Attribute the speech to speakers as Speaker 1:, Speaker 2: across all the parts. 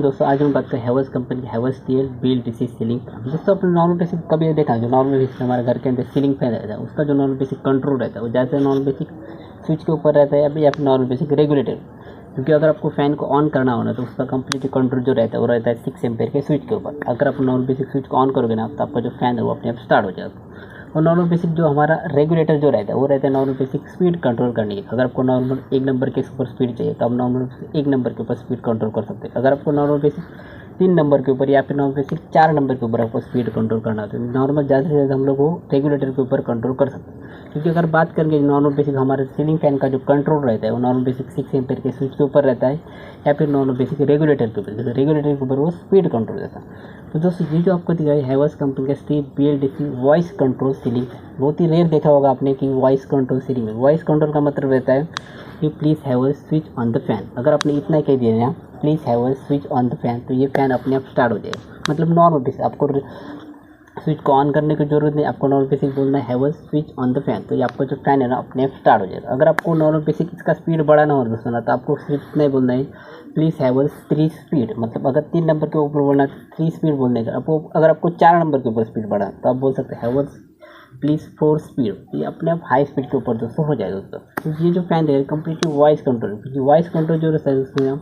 Speaker 1: दोस्तों आज हम बात करें हैवेल्स कंपनी की Havells TL build DC ceiling fan. दोस्तों अपने नॉर्मल बेसिक कभी देखा जो नॉर्मल बेसिक हमारे घर के अंदर सीलिंग फैन रहता है उसका जो नॉर्मल बेसिक कंट्रोल रहता है वो जैसे नॉर्मल बेसिक स्विच के ऊपर रहता है या फिर नॉर्मल बेसिक रेगुलेटर। क्योंकि अगर आपको फ़ैन को ऑन करना होना तो उसका कंप्लीट कंट्रोल जो रहता है वो रहता है 6 एम्पेयर के स्विच के ऊपर। अगर आप नॉर्मल बेसिक स्विच को ऑन करोगे ना तो आपका जो फ़ैन है वो अपने आप स्टार्ट हो जाएगा। और नॉर्मल बेसिक जो हमारा रेगुलेटर जो रहता है वो रहता है नॉर्मल बेसिक स्पीड कंट्रोल करने की। अगर आपको नॉर्मल 1 नंबर के ऊपर स्पीड चाहिए तो आप नॉर्मल 1 नंबर के ऊपर स्पीड कंट्रोल कर सकते हैं। अगर आपको नॉर्मल बेसिक 3 नंबर के ऊपर या फिर नॉर्मल बेसिक 4 नंबर के ऊपर आपको स्पीड कंट्रोल करना है तो नॉर्मल ज़्यादा से ज़्यादा हम लोग वो रेगुलेटर के ऊपर कंट्रोल कर सकते हैं। क्योंकि अगर बात करेंगे नॉर्मल बेसिक हमारे सीलिंग फैन का जो कंट्रोल रहता है वो नॉर्मल बेसिक 6 एम्पेयर के स्विच के ऊपर रहता है या फिर नॉर्मल बेसिक रेगुलेटर के ऊपर। जैसे रेगुलेटर के ऊपर वो स्पीड कंट्रोल रहता है। तो दोस्तों ये जो आपको दिखा है हैवेल्स कंपनी का steel BLDC voice control ceiling fan, बहुत ही रेयर देखा होगा आपने कि वॉइस कंट्रोल सीलिंग में वॉइस कंट्रोल का मतलब रहता है कि please Havells switch on the fan. अगर आपने इतना कह दिया ना please Havells switch on the fan तो ये फैन अपने आप स्टार्ट हो जाएगा। मतलब नॉर्मल बेसिक आपको स्विच को ऑन करने की जरूरत नहीं, आपको नॉर्मल बेसिक बोलना है Havells switch on the fan तो ये आपका जो फैन है ना अपने आप स्टार्ट हो जाएगा। अगर आपको नॉर्मल बेसिक इसका स्पीड बढ़ाना हो दोस्तों ना तो आपको सिर्फ नहीं बोलना है प्लीज़ हैवेल्स 3 स्पीड। मतलब अगर 3 नंबर के ऊपर बोलना है तो 3 स्पीड बोलने का। आपको अगर आपको 4 नंबर के ऊपर स्पीड बढ़ाना तो आप बोल सकते हैं हैवेल्स प्लीज़ 4 स्पीड। ये अपने आप हाई स्पीड के ऊपर दोस्तों हो जाएगा दोस्तों। तो ये जो फैन है कम्प्लीटली वॉइस कंट्रोल, क्योंकि वॉइस कंट्रोल जो रहता है दोस्तों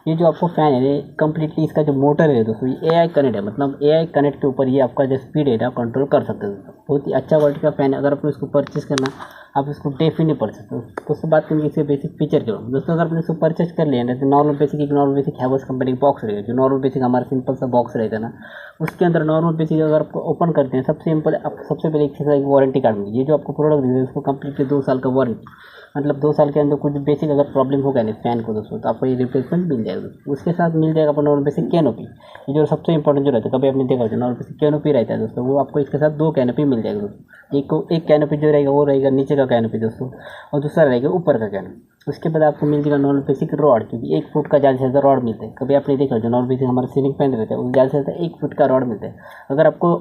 Speaker 1: ये जो आपको फ़ैन है कम्प्लीटली इसका जो मोटर है दोस्तों ये AI कनेक्ट है। मतलब AI कनेक्ट के ऊपर ये आपका जो स्पीड है ना कंट्रोल कर सकते हैं दोस्तों। बहुत ही अच्छा क्वालिटी का फ़ैन है। अगर आपको इसको परचेस करना आप इसको डेफिनेटली पढ़ सकते हो। दोस्तों बात करेंगे इसके बेसिक फीचर के बारे में। दोस्तों अगर आपने इसको परचेस कर लिया ना तो नॉर्मल बेसिक हैवेल्स कंपनी की बॉक्स रहेगा। जो नॉर्मल बेसिक हमारा सिंपल सा बॉक्स रहता है ना उसके अंदर नॉर्मल बेसिक अगर आपको ओपन करते हैं सबसे सिंपल आप सबसे पहले एक वारंटी कार्ड मिलेगी। ये जो आपको प्रोडक्ट देंगे उसको कम्प्लीटली 2 साल का वारंटी, मतलब 2 साल के अंदर कुछ बेसिक अगर प्रॉब्लम होगा नहीं फैन को दोस्तों तो आपको ये रिप्लेसमेंट मिल जाएगा दोस्तों। उसके साथ मिल जाएगा आपको नॉर्मल बेसिक कैनोपी। ये जो सबसे इंपॉर्टेंट जो रहता है कभी आपने देखा होगा नॉर्मल बेसिक कैनोपी रहता है दोस्तों वो आपको इसके साथ 2 कैनोपी मिल जाएगा दोस्तों। एक कैनोपी जो रहेगा वो रहेगा नीचे का कैनोपी दोस्तों और दूसरा रहेगा ऊपर का कैनोपी। उसके बाद आपको मिल जाएगा नॉर्मल बेसिक रॉड, क्योंकि 1 फुट का ज़्यादा से ज़्यादा रॉड मिलता है। कभी आपने देखा जो नॉर्मल बेसिक हमारा सीलिंग फैन रहता है वो ज़्यादा से ज़्यादा 1 फुट का रॉड मिलता है। अगर आपको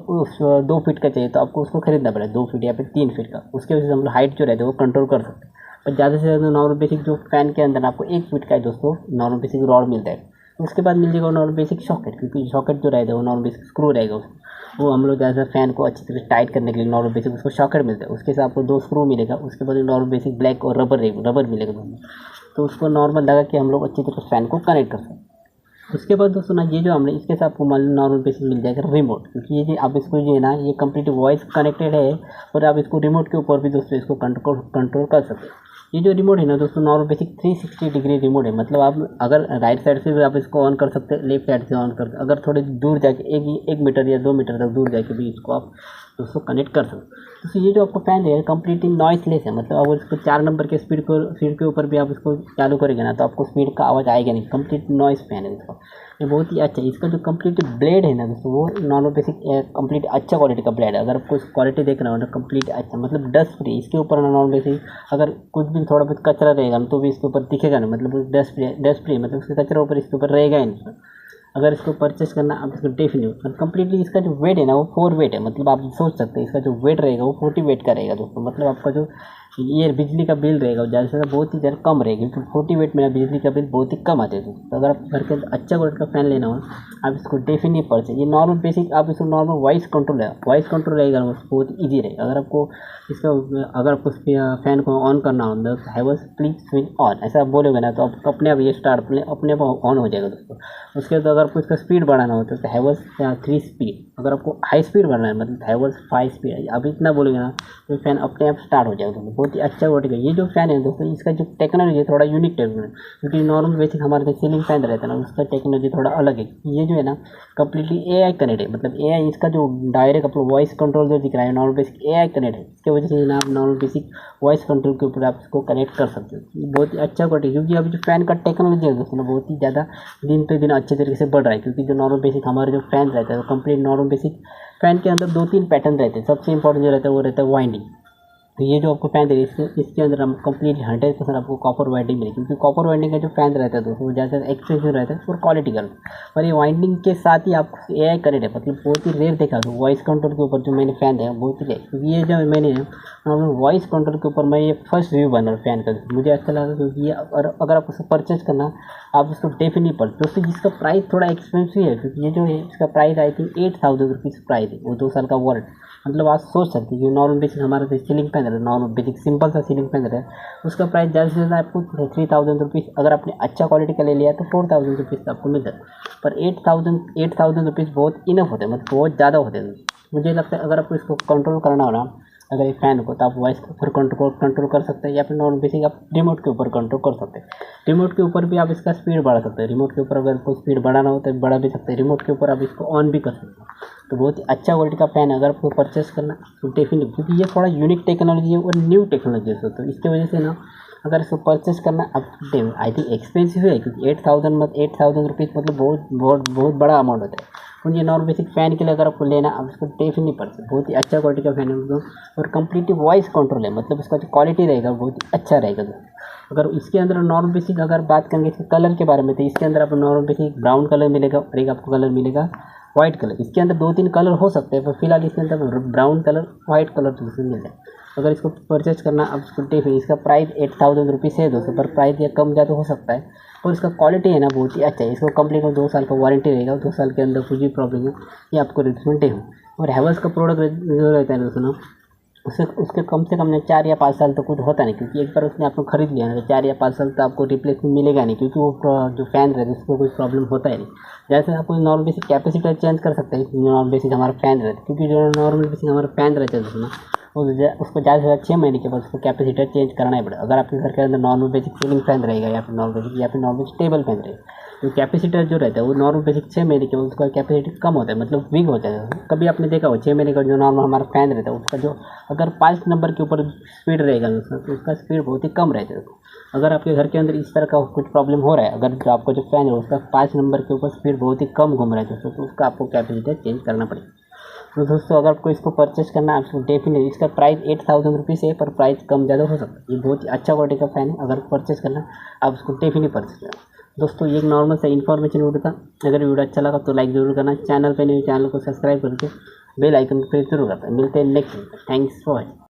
Speaker 1: 2 फीट का चाहिए तो आपको उसको खरीदना पड़ेगा 2 फीट या फिर 3 फीट का। उसके वजह से हम लोग हाइट जो रहता है वो कंट्रोल कर सकते हैं। पर ज़्यादा से ज़्यादा नॉर्मल बेसिक जो फैन के अंदर आपको 1 फीट का है दोस्तों नॉर्मल बेसिक रॉड मिलता है। उसके बाद मिल जाएगा नॉर्मल बेसिक सॉकेट, क्योंकि सॉकेट जो रहेगा वो नॉर्मल बेसिक स्क्रू रहेगा वो हम लोग जैसा फैन को अच्छी तरह टाइट करने के लिए नॉर्मल बेसिक उसको सॉकेट मिलता है। उसके साथ आपको 2 स्क्रू मिलेगा। उसके बाद नॉर्मल बेसिक ब्लैक और रबर मिलेगा दोनों, तो उसको नॉर्मल लगा के हम लोग अच्छी तरह फैन को कनेक्ट कर सकते हैं। उसके बाद दोस्तों ना ये जो हमने इसके साथ आपको नॉर्मल बेसिक मिल जाएगा रिमोट, क्योंकि ये जो आप इसको जो है ना ये कंप्लीट वॉइस कनेक्टेड है और आप इसको रिमोट के ऊपर भी दोस्तों इसको कंट्रोल कर सकते हैं। ये जो रिमोट है ना दोस्तों नॉर्मल बेसिक 360 डिग्री रिमोट है। मतलब आप अगर राइट साइड से भी आप इसको ऑन कर सकते हैं, लेफ्ट साइड से ऑन कर, अगर थोड़े दूर जाके 1 मीटर या 2 मीटर तक दूर जाके भी इसको आप दोस्तों कनेक्ट कर सकते हैं। दोस्तों ये जो आपको फैन है कम्प्लीटली नॉइसलेस है। मतलब अगर इसको 4 नंबर के स्पीड के ऊपर भी आप इसको चालू करेंगे ना तो आपको स्पीड का आवाज़ आएगा नहीं। कंप्लीट नॉइस फैन है इसका, ये बहुत ही अच्छा है। इसका जो कंप्लीट ब्लेड है ना दोस्तों वो नॉर्मल बेसिक कंप्लीट अच्छा क्वालिटी का ब्लेड है। अगर आपको क्वालिटी देखना हो ना कंप्लीट अच्छा, मतलब डस्ट फ्री। इसके ऊपर नॉर्मल बेसिक अगर कुछ भी थोड़ा बहुत कचरा रहेगा तो भी इसके ऊपर दिखेगा नहीं। मतलब डस्ट फ्री मतलब उसके कचरा ऊपर इसके ऊपर रहेगा ही नहीं। अगर इसको परचेस करना आप इसको डेफिनेट कम्प्लीटली इसका जो वेट है ना वो 4 वेट है। मतलब आप सोच सकते हैं इसका जो वेट रहेगा वो 40 वेट का रहेगा दोस्तों। मतलब आपका जो ये बिजली का बिल रहेगा ज़्यादा से ज़्यादा बहुत ही ज़्यादा कम रहेगी, क्योंकि 40 वेट में बिजली का बिल बहुत ही कम आते हैं। तो अगर आप घर के अच्छा क्वालिटी का फ़ैन लेना हो आप इसको डेफिनेटली परचेज। ये नॉर्मल बेसिक आप इसको नॉर्मल वॉइस कंट्रोल है, वॉइस कंट्रोल रहेगा बहुत ईजी रहेगा। अगर आपको फ़ैन को ऑन करना हो तो हैवेल्स प्लीज स्विच ऑन ऐसा आप बोलोगे ना तो आप अपने आप ये स्टार्ट अपने आप ऑन हो जाएगा दोस्तों। उसके बाद अगर आपको इसका स्पीड बढ़ाना हो तो हैवेल्स 3 स्पीड। अगर आपको हाई स्पीड बढ़ाना है मतलब हैवेल्स 5 स्पीड। आप इतना बोलोगे ना तो फैन अपने आप स्टार्ट हो जाएगा दोस्तों। बहुत ही अच्छा वर्टिकल ये जो फैन है दोस्तों इसका जो टेक्नोलॉजी है थोड़ा यूनिक टेक्नोलॉजी है, क्योंकि नॉर्मल बेसिक हमारे जो सीलिंग फैन रहता है ना उसका टेक्नोलॉजी थोड़ा अलग है। ये जो है ना कम्प्लीटली AI कनेक्ट है। मतलब AI इसका जो डायरेक्ट अपना वॉइस कंट्रोल जो दिख रहा है नॉर्मल बेसिक AI कनेक्ट है। इसके वजह से ना आप नॉर्मल बेसिक वॉइस कंट्रोल के ऊपर आप इसको कनेक्ट कर सकते हो। ये बहुत ही अच्छा क्वालिटी, क्योंकि अभी जो फैन का टेक्नोलॉजी है दोस्तों बहुत ही ज़्यादा दिन पे दिन अच्छे तरीके से बढ़ रहा है। क्योंकि जो नॉर्मल बेसिक हमारे जो फैन रहता है वो कंप्लीट नॉर्मल बेसिक फैन के अंदर 2-3 पैटर्न रहते हैं। सबसे इंपॉर्टेंट जो रहता है वो रहता है वाइंडिंग। तो ये जो आपको फैन दे रही है इसके अंदर हम कंप्लीटली 100% आपको कॉपर वाइंडिंग मिलेगी, क्योंकि कॉपर वाइंडिंग का जो फैन रहता है दोस्तों वो ज़्यादा एक्सपेंसिव रहता है और क्वालिटी का। और ये वाइंडिंग के साथ ही आपको AI कनेक्ट है, मतलब बहुत ही रेयर देखा तो वॉइस कंट्रोल के ऊपर जो मैंने फ़ैन देखा बहुत ही रेयर, क्योंकि ये जो मैंने वॉइस कंट्रोल के ऊपर मैं ये फर्स्ट रिव्यू बना फ़ैन का, मुझे अच्छा लगा, क्योंकि ये अगर आप उसको परचेज करना आप उसको डेफिनेटली पर दोस्तों जिसका प्राइस थोड़ा एक्सपेंसिव है, क्योंकि ये जो है इसका price I think 8000 rupees price है, वो 2 साल का वारंटी। मतलब आप सोच सकते हैं कि नॉर्मल बेसिक हमारा जो सीलिंग फैन है, नॉर्मल बेसिक सिंपल सा सीलिंग फैन है, उसका प्राइस ज़्यादा से ज़्यादा आपको 3000 रुपीज़, अगर आपने अच्छा क्वालिटी का ले लिया तो 4000 रुपीज़ आपको मिल जाता है। पर 8000 रुपीज़ बहुत इनफ होते हैं, मतलब बहुत ज़्यादा होते हैं। मुझे लगता है अगर आपको इसको कंट्रोल करना हो ना, अगर एक फ़ैन को, तो आप वॉइस के ऊपर कंट्रोल कर सकते हैं, या फिर नॉर्मल बेसिक आप रिमोट के ऊपर कंट्रोल कर सकते हैं। रिमोट के ऊपर भी आप इसका स्पीड बढ़ा सकते हैं, रिमोट के ऊपर अगर आपको स्पीड बढ़ाना हो तो बढ़ा भी सकते हैं, रिमोट के ऊपर आप इसको ऑन भी कर सकते हैं। तो बहुत ही अच्छा क्वालिटी का फ़ैन है, अगर आपको परचेस करना तो डेफिनेटली, क्योंकि ये थोड़ा यूनिक टेक्नोलॉजी है और न्यू टेक्नोलॉजी है, तो इसकी वजह से ना अगर इसको परचेस करना अब आई थिंक एक्सपेंसिव है, क्योंकि 8000 रुपीज़ मतलब बहुत बड़ा अमाउंट होता है। और ये नॉर्मल बेसिक फ़ैन के लिए अगर आपको लेना, अब इसको डेफिनेटली परचेस, बहुत ही अच्छा क्वालिटी का फ़ैन है मतलब, और कम्प्लीटली वॉइस कंट्रोल है, मतलब इसका जो क्वालिटी रहेगा बहुत ही अच्छा रहेगा। अगर इसके अंदर नॉर्मल बेसिक अगर बात करेंगे इसके कलर के बारे में, तो इसके अंदर आपको नॉर्मल बेसिक ब्राउन कलर मिलेगा और एक आपको कलर मिलेगा वाइट कलर। इसके अंदर 2-3 कलर हो सकते हैं, पर फिलहाल इसके अंदर ब्राउन कलर वाइट कलर तो इसमें मिल जाए। अगर इसको परचेज करना अब इसको डेफिनेटली, इसका प्राइस 8000 रुपीज़ है दोस्तों, पर प्राइस ये कम ज़्यादा हो सकता है। और इसका क्वालिटी है ना बहुत ही अच्छा है, इसको कंप्लीट 2 साल का वारंटी रहेगा, 2 साल के अंदर कुछ भी प्रॉब्लम है ये आपको रिप्लेसमेंट है। और हैवेल्स का प्रोडक्ट जो रहता है दोस्तों ना, उसके कम से कम 4 या 5 साल तो कुछ होता नहीं, क्योंकि एक बार उसने आपको खरीद लिया ना तो 4 या 5 साल तो आपको रिप्लेसमेंट मिलेगा नहीं, क्योंकि वो जो फ़ैन रहता है उसको कोई प्रॉब्लम होता ही नहीं। जैसे आपको नॉर्मल बेसिक कैपेसिटर चेंज कर सकते हैं, नॉर्मल बेसिक हमारा फ़ैन रहता है, क्योंकि जो नॉर्मल बेसिक हमारा फ़ैन रहता है उसमें उसको ज़्यादा से ज़्यादा 6 महीने के बाद उसको कैपेसिटर चेंज करना ही पड़ेगा। अगर आपके घर के अंदर नॉर्मल बेसिक सीलिंग फैन रहेगा या फिर नॉर्मल बेसिक या फिर नॉर्मल स्टेबल फैन रहेगा, तो कैपेसिटर जो रहता है वो नॉर्मल बेसिक 6 महीने के बाद उसका कैपेसिटी कम होता है, मतलब वीक हो जाता है। कभी आपने देखा हो 6 महीने का जो नॉर्मल हमारा फैन रहता है उसका जो अगर 5 नंबर के ऊपर स्पीड रहेगा उसका, तो उसका स्पीड बहुत ही कम रहता है। अगर आपके घर के अंदर इस तरह का कुछ प्रॉब्लम हो रहा है, अगर जो आपका जो फैन है उसका 5 नंबर के ऊपर स्पीड बहुत ही कम घूम रहा है दोस्तों, तो उसका आपको कैपेसिटर चेंज करना पड़ेगा। तो दोस्तों अगर आपको इसको परचेस करना है आपको डेफिनेटली, इसका प्राइस 8000 रुपीज़ है, पर प्राइस कम ज़्यादा हो सकता है। ये बहुत ही अच्छा क्वालिटी का फ़ैन है, अगर परचेस करना आप उसको डेफिनेटली परचेस करना। दोस्तों ये एक नॉर्मल सा इन्फॉर्मेशन वीडियो था, अगर वीडियो अच्छा लगा तो लाइक ज़रूर करना, चैनल पे नहीं चैनल को सब्सक्राइब करके बेल आइकन पर जरूर करना। मिलते हैं नेक्स्ट, थैंक्स फॉर वॉचिंग।